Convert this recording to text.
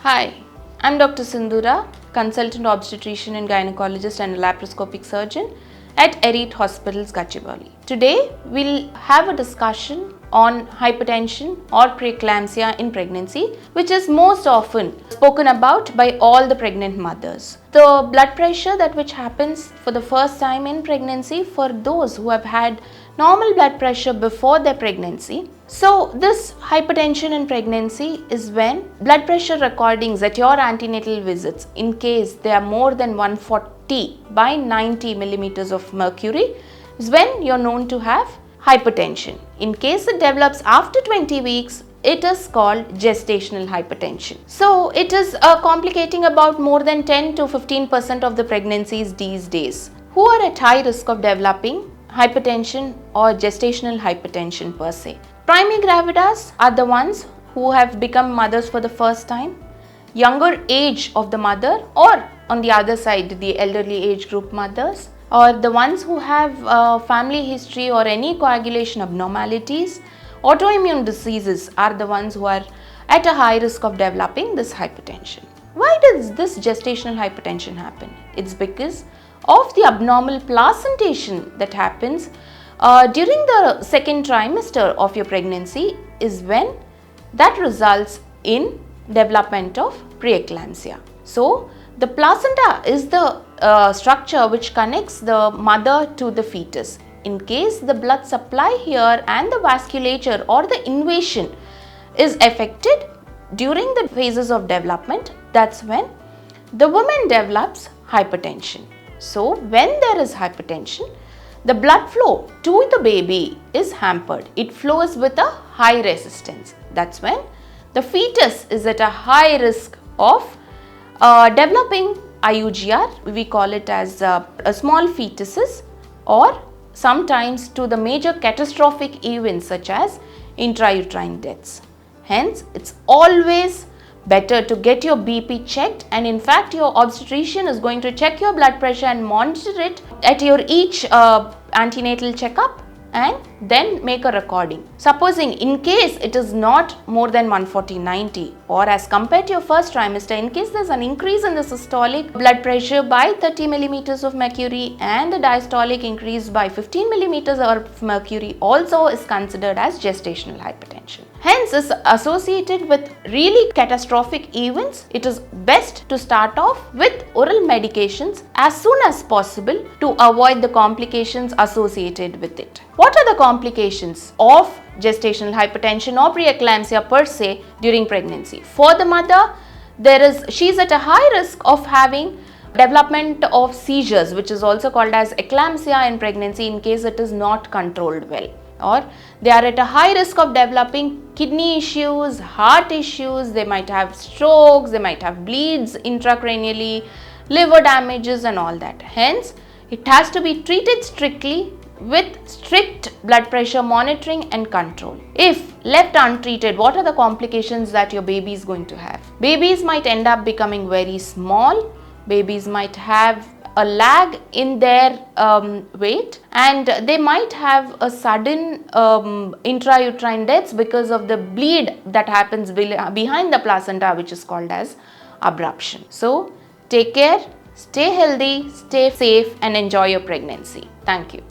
Hi, I'm Dr. Sindura, Consultant Obstetrician and Gynecologist and Laparoscopic Surgeon at Arete Hospitals, Gachibowli. Today, we'll have a discussion on hypertension or preeclampsia in pregnancy, which is most often spoken about by all the pregnant mothers. The blood pressure which happens for the first time in pregnancy for those who have had normal blood pressure before their pregnancy. So this hypertension in pregnancy is when blood pressure recordings at your antenatal visits, in case they are more than 140 by 90 millimeters of mercury, is when you're known to have hypertension. In case it develops after 20 weeks, it is called gestational hypertension. So it is complicating about more than 10 to 15% of the pregnancies these days. Who are at high risk of developing hypertension or gestational hypertension per se? Primigravidas are the ones who have become mothers for the first time, younger age of the mother, or on the other side the elderly age group mothers, or the ones who have family history or any coagulation abnormalities. Autoimmune diseases are the ones who are at a high risk of developing this hypertension. Why does this gestational hypertension happen? It's because of the abnormal placentation that happens during the second trimester of your pregnancy, is when that results in development of preeclampsia. So the placenta is the structure which connects the mother to the fetus. In case the blood supply here and the vasculature or the invasion is affected during the phases of development, that's when the woman develops hypertension. So when there is hypertension, the blood flow to the baby is hampered. It flows with a high resistance. That's when the fetus is at a high risk of developing IUGR. We call it as a small fetuses, or sometimes to the major catastrophic events such as intrauterine deaths. Hence, it's always better to get your BP checked, and in fact your obstetrician is going to check your blood pressure and monitor it at your each antenatal checkup and then make a recording. Supposing in case it is not more than 140/90, or as compared to your first trimester, in case there's an increase in the systolic blood pressure by 30 millimeters of mercury and the diastolic increase by 15 millimeters of mercury, also is considered as gestational hypertension. Hence, is associated with really catastrophic events. It is best to start off with oral medications as soon as possible to avoid the complications associated with it. What are the complications of gestational hypertension or preeclampsia per se during pregnancy? For the mother, she is at a high risk of having development of seizures, which is also called as eclampsia in pregnancy, in case it is not controlled well. Or they are at a high risk of developing kidney issues, heart issues, they might have strokes, they might have bleeds intracranially, liver damages and all that. Hence, it has to be treated strictly with strict blood pressure monitoring and control. If left untreated, what are the complications that your baby is going to have? Babies might end up becoming very small, babies might have a lag in their weight, and they might have a sudden intrauterine deaths because of the bleed that happens behind the placenta, which is called as abruption. So take care, stay healthy, stay safe and enjoy your pregnancy. Thank you.